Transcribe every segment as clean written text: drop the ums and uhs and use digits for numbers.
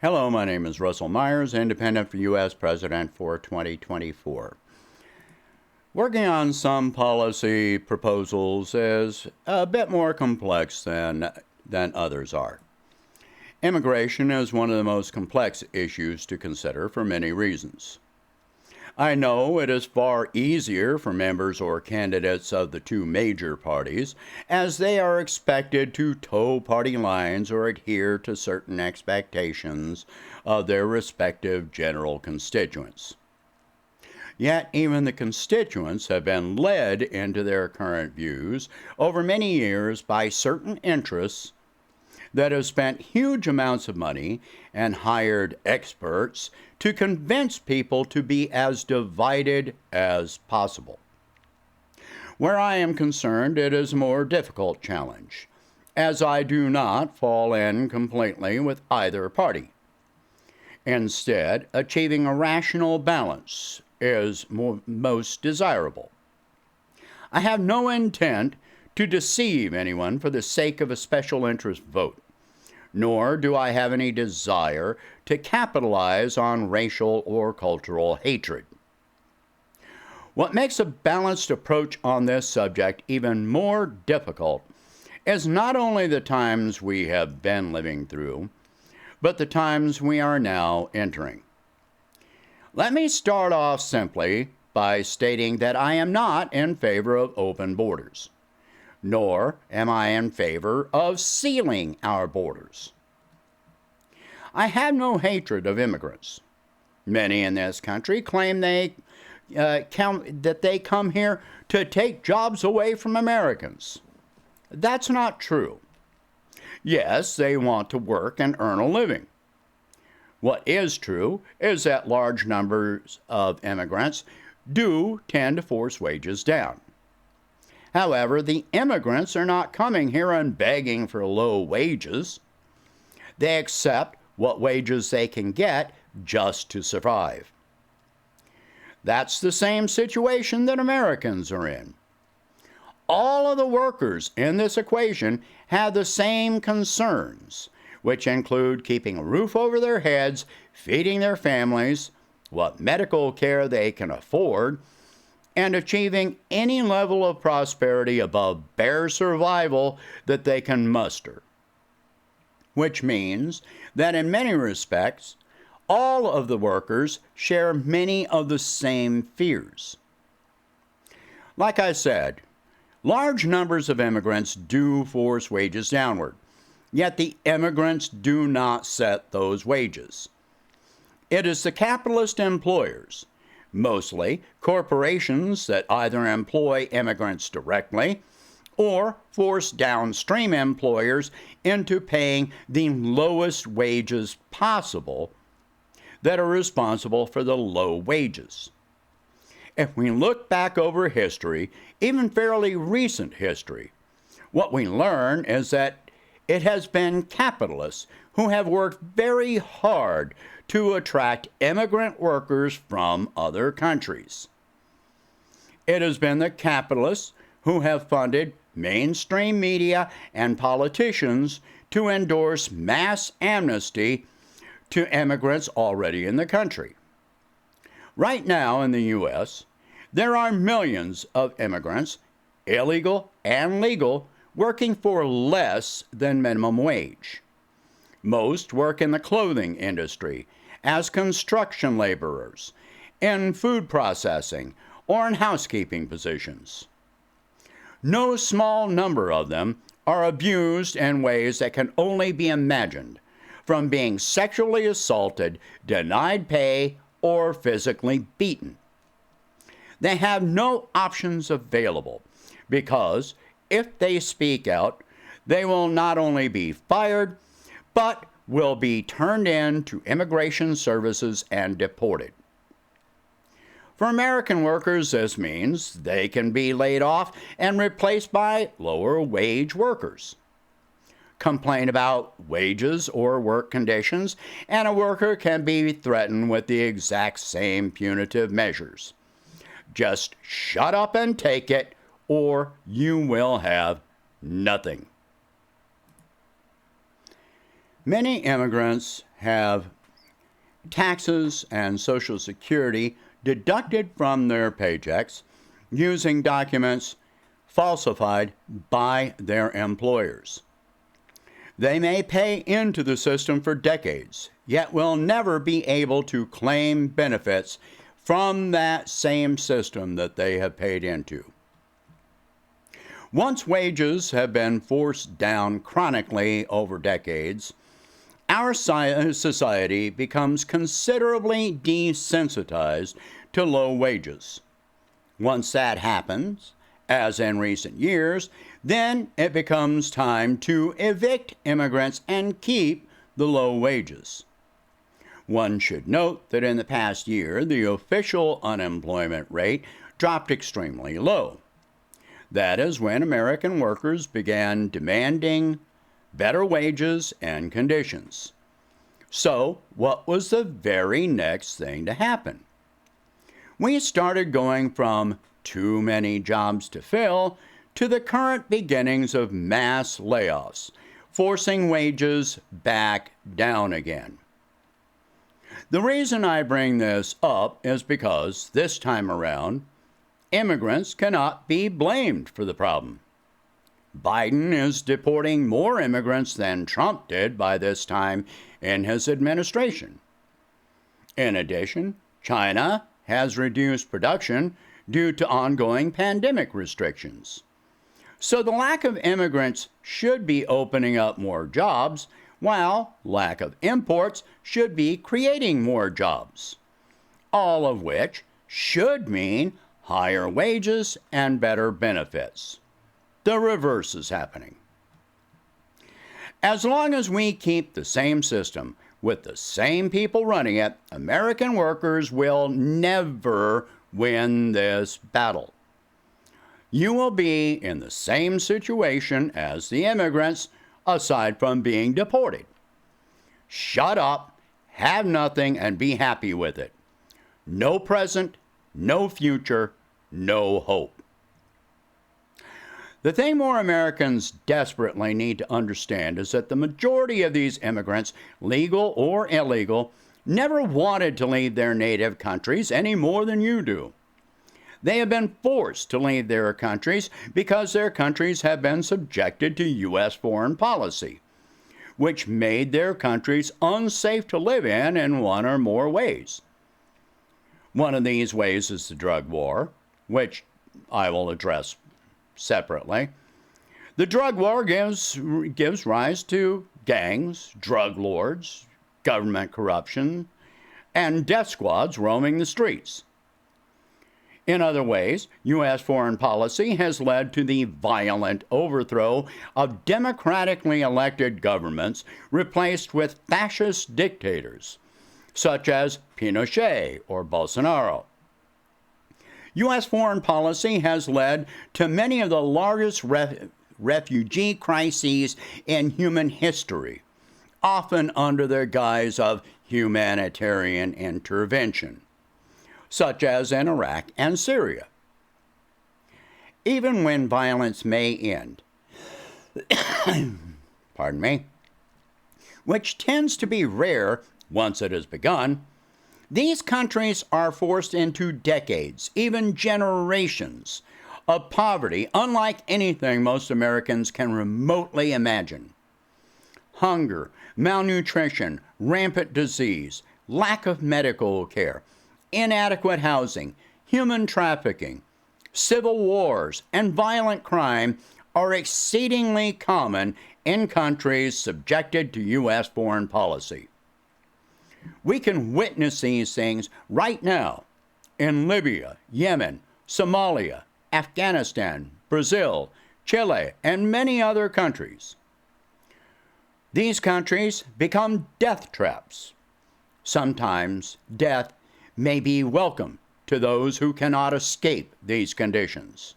Hello, my name is Russell Myers, independent for U.S. President for 2024. Working on some policy proposals is a bit more complex than others are. Immigration is one of the most complex issues to consider for many reasons. I know it is far easier for members or candidates of the two major parties, as they are expected to toe party lines or adhere to certain expectations of their respective general constituents. Yet even the constituents have been led into their current views over many years by certain interests that have spent huge amounts of money and hired experts to convince people to be as divided as possible. Where I am concerned, it is a more difficult challenge, as I do not fall in completely with either party. Instead, achieving a rational balance is most desirable. I have no intent to deceive anyone for the sake of a special interest vote, nor do I have any desire to capitalize on racial or cultural hatred. What makes a balanced approach on this subject even more difficult is not only the times we have been living through, but the times we are now entering. Let me start off simply by stating that I am not in favor of open borders, nor am I in favor of sealing our borders. I have no hatred of immigrants. Many in this country claim that they come here to take jobs away from Americans. That's not true. Yes, they want to work and earn a living. What is true is that large numbers of immigrants do tend to force wages down. However, the immigrants are not coming here and begging for low wages. They accept what wages they can get just to survive. That's the same situation that Americans are in. All of the workers in this equation have the same concerns, which include keeping a roof over their heads, feeding their families, what medical care they can afford, and achieving any level of prosperity above bare survival that they can muster. Which means that in many respects, all of the workers share many of the same fears. Like I said, large numbers of immigrants do force wages downward, yet the immigrants do not set those wages. It is the capitalist employers, mostly corporations that either employ immigrants directly or force downstream employers into paying the lowest wages possible, that are responsible for the low wages. If we look back over history, even fairly recent history, what we learn is that it has been capitalists who have worked very hard to attract immigrant workers from other countries. It has been the capitalists who have funded mainstream media and politicians to endorse mass amnesty to immigrants already in the country. Right now in the U.S., there are millions of immigrants, illegal and legal, working for less than minimum wage. Most work in the clothing industry, as construction laborers, in food processing, or in housekeeping positions. No small number of them are abused in ways that can only be imagined, from being sexually assaulted, denied pay, or physically beaten. They have no options available because if they speak out, they will not only be fired, but will be turned in to immigration services and deported. For American workers, this means they can be laid off and replaced by lower wage workers. Complain about wages or work conditions, and a worker can be threatened with the exact same punitive measures. Just shut up and take it, or you will have nothing. Many immigrants have taxes and Social Security deducted from their paychecks using documents falsified by their employers. They may pay into the system for decades, yet will never be able to claim benefits from that same system that they have paid into. Once wages have been forced down chronically over decades, our society becomes considerably desensitized to low wages. Once that happens, as in recent years, then it becomes time to evict immigrants and keep the low wages. One should note that in the past year, the official unemployment rate dropped extremely low. That is when American workers began demanding better wages and conditions. So, what was the very next thing to happen? We started going from too many jobs to fill to the current beginnings of mass layoffs, forcing wages back down again. The reason I bring this up is because this time around, immigrants cannot be blamed for the problem. Biden is deporting more immigrants than Trump did by this time in his administration. In addition, China has reduced production due to ongoing pandemic restrictions. So the lack of immigrants should be opening up more jobs, while lack of imports should be creating more jobs. All of which should mean higher wages and better benefits. The reverse is happening. As long as we keep the same system with the same people running it, American workers will never win this battle. You will be in the same situation as the immigrants, aside from being deported. Shut up, have nothing, and be happy with it. No present, no future, no hope. The thing more Americans desperately need to understand is that the majority of these immigrants, legal or illegal, never wanted to leave their native countries any more than you do. They have been forced to leave their countries because their countries have been subjected to U.S. foreign policy, which made their countries unsafe to live in one or more ways. One of these ways is the drug war, which I will address separately. The drug war gives rise to gangs, drug lords, government corruption, and death squads roaming the streets. In other ways, U.S. foreign policy has led to the violent overthrow of democratically elected governments replaced with fascist dictators, such as Pinochet or Bolsonaro. U.S. foreign policy has led to many of the largest refugee crises in human history, often under the guise of humanitarian intervention, such as in Iraq and Syria. Even when violence may end, pardon me, which tends to be rare once it has begun, these countries are forced into decades, even generations, of poverty unlike anything most Americans can remotely imagine. Hunger, malnutrition, rampant disease, lack of medical care, inadequate housing, human trafficking, civil wars, and violent crime are exceedingly common in countries subjected to U.S. foreign policy. We can witness these things right now in Libya, Yemen, Somalia, Afghanistan, Brazil, Chile, and many other countries. These countries become death traps. Sometimes death may be welcome to those who cannot escape these conditions.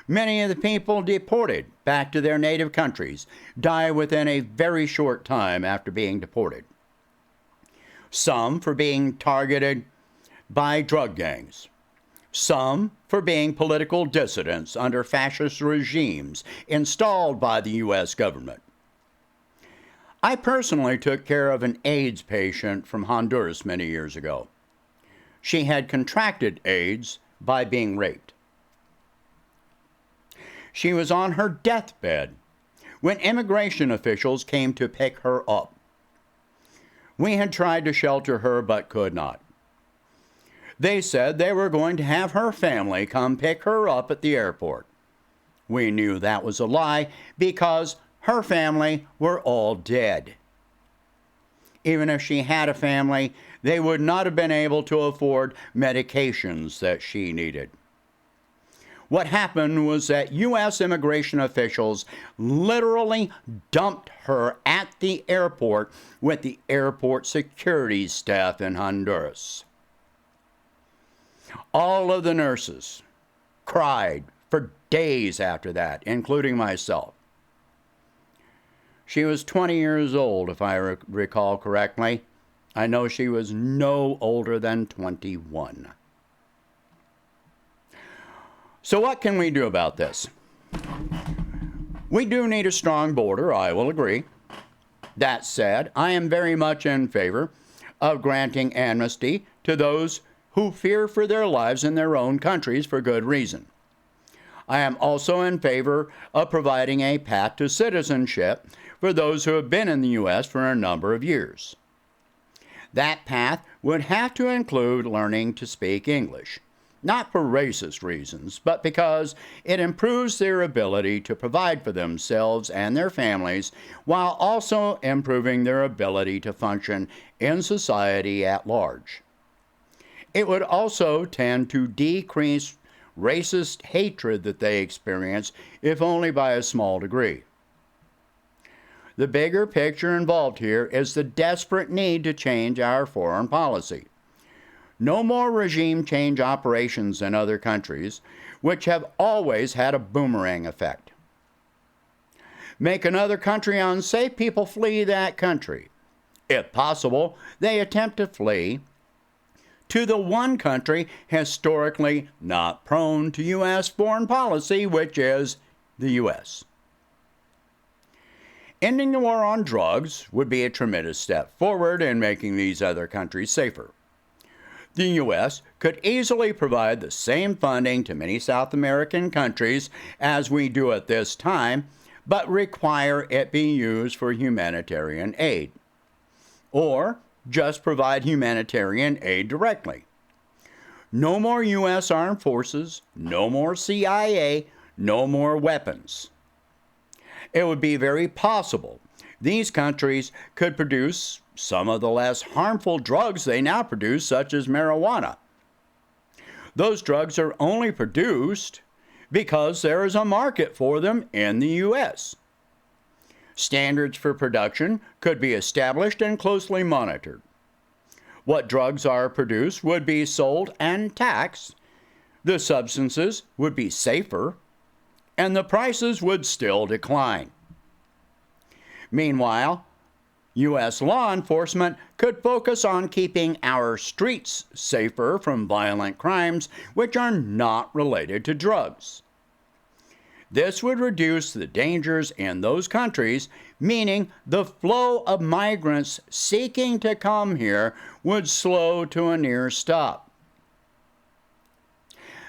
Many of the people deported back to their native countries die within a very short time after being deported. Some for being targeted by drug gangs. Some for being political dissidents under fascist regimes installed by the U.S. government. I personally took care of an AIDS patient from Honduras many years ago. She had contracted AIDS by being raped. She was on her deathbed when immigration officials came to pick her up. We had tried to shelter her but could not. They said they were going to have her family come pick her up at the airport. We knew that was a lie because her family were all dead. Even if she had a family, they would not have been able to afford medications that she needed. What happened was that U.S. immigration officials literally dumped her at the airport with the airport security staff in Honduras. All of the nurses cried for days after that, including myself. She was 20 years old, if I recall correctly. I know she was no older than 21. So what can we do about this? We do need a strong border, I will agree. That said, I am very much in favor of granting amnesty to those who fear for their lives in their own countries for good reason. I am also in favor of providing a path to citizenship for those who have been in the U.S. for a number of years. That path would have to include learning to speak English, not for racist reasons, but because it improves their ability to provide for themselves and their families while also improving their ability to function in society at large. It would also tend to decrease racist hatred that they experience, if only by a small degree. The bigger picture involved here is the desperate need to change our foreign policy. No more regime change operations in other countries, which have always had a boomerang effect. Make another country unsafe, people flee that country. If possible, they attempt to flee to the one country historically not prone to U.S. foreign policy, which is the U.S. Ending the war on drugs would be a tremendous step forward in making these other countries safer. The U.S. could easily provide the same funding to many South American countries as we do at this time, but require it be used for humanitarian aid. Or just provide humanitarian aid directly. No more U.S. armed forces, no more CIA, no more weapons. It would be very possible these countries could produce some of the less harmful drugs they now produce, such as marijuana. Those drugs are only produced because there is a market for them in the U.S. Standards for production could be established and closely monitored. What drugs are produced would be sold and taxed. The substances would be safer, and the prices would still decline. Meanwhile, U.S. law enforcement could focus on keeping our streets safer from violent crimes which are not related to drugs. This would reduce the dangers in those countries, meaning the flow of migrants seeking to come here would slow to a near stop.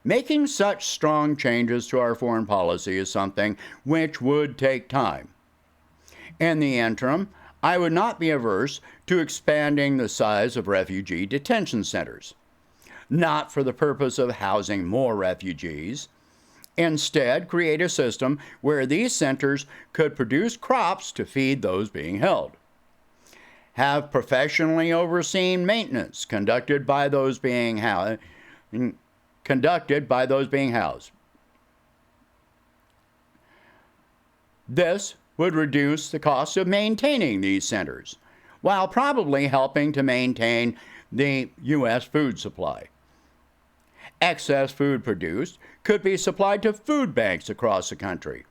Making such strong changes to our foreign policy is something which would take time. In the interim, I would not be averse to expanding the size of refugee detention centers, not for the purpose of housing more refugees. Instead, create a system where these centers could produce crops to feed those being held. Have professionally overseen maintenance conducted by those being housed. This would reduce the cost of maintaining these centers, while probably helping to maintain the U.S. food supply. Excess food produced could be supplied to food banks across the country.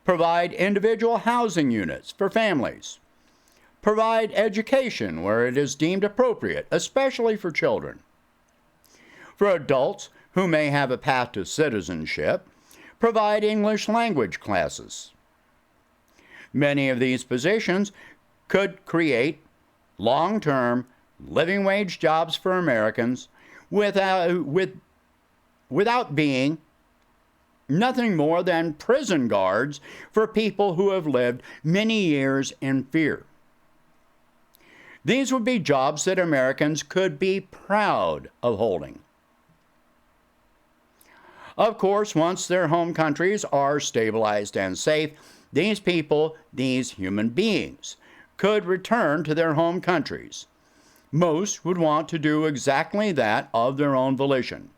Provide individual housing units for families. Provide education where it is deemed appropriate, especially for children. For adults who may have a path to citizenship, provide English language classes. Many of these positions could create long-term living wage jobs for Americans without being nothing more than prison guards for people who have lived many years in fear. These would be jobs that Americans could be proud of holding. Of course, once their home countries are stabilized and safe, these people, these human beings, could return to their home countries. Most would want to do exactly that of their own volition.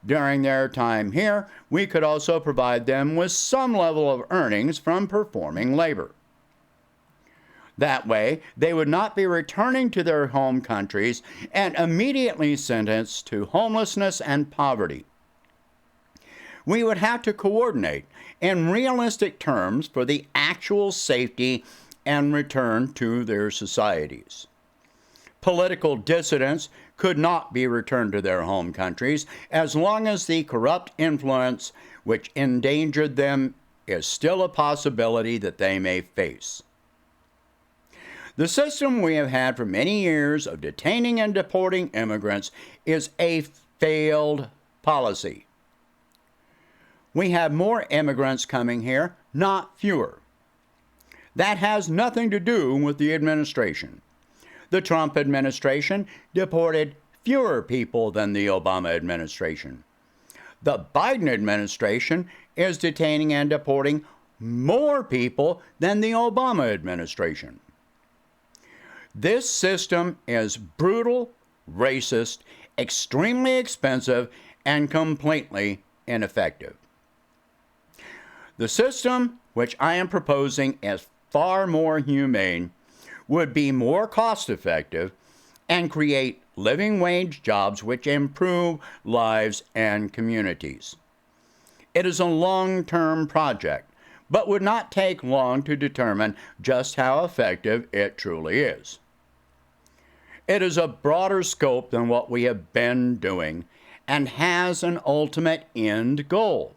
During their time here, we could also provide them with some level of earnings from performing labor. That way, they would not be returning to their home countries and immediately sentenced to homelessness and poverty. We would have to coordinate in realistic terms for the actual safety and return to their societies. Political dissidents could not be returned to their home countries as long as the corrupt influence which endangered them is still a possibility that they may face. The system we have had for many years of detaining and deporting immigrants is a failed policy. We have more immigrants coming here, not fewer. That has nothing to do with the administration. The Trump administration deported fewer people than the Obama administration. The Biden administration is detaining and deporting more people than the Obama administration. This system is brutal, racist, extremely expensive, and completely ineffective. The system which I am proposing is far more humane, would be more cost-effective, and create living wage jobs which improve lives and communities. It is a long-term project, but would not take long to determine just how effective it truly is. It is a broader scope than what we have been doing and has an ultimate end goal.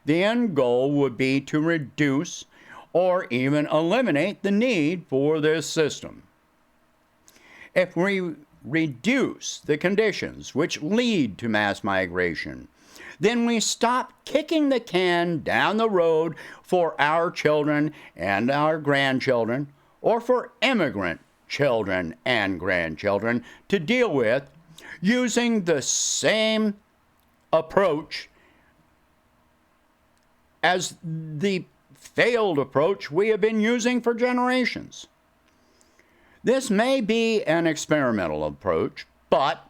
The end goal would be to reduce or even eliminate the need for this system. If we reduce the conditions which lead to mass migration, then we stop kicking the can down the road for our children and our grandchildren, or for immigrant children and grandchildren to deal with using the same approach as the failed approach we have been using for generations. This may be an experimental approach, but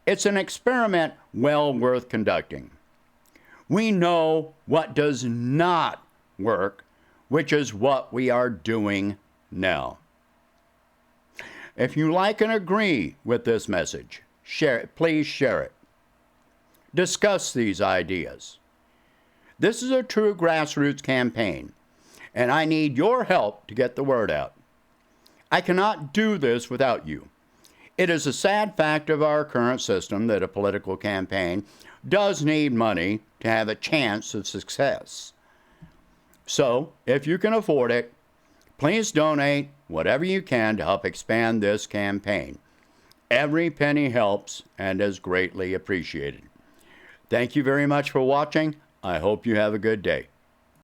it's an experiment well worth conducting. We know what does not work, which is what we are doing now. If you like and agree with this message, please share it. Discuss these ideas. This is a true grassroots campaign, and I need your help to get the word out. I cannot do this without you. It is a sad fact of our current system that a political campaign does need money to have a chance of success. So, if you can afford it, please donate whatever you can to help expand this campaign. Every penny helps and is greatly appreciated. Thank you very much for watching. I hope you have a good day.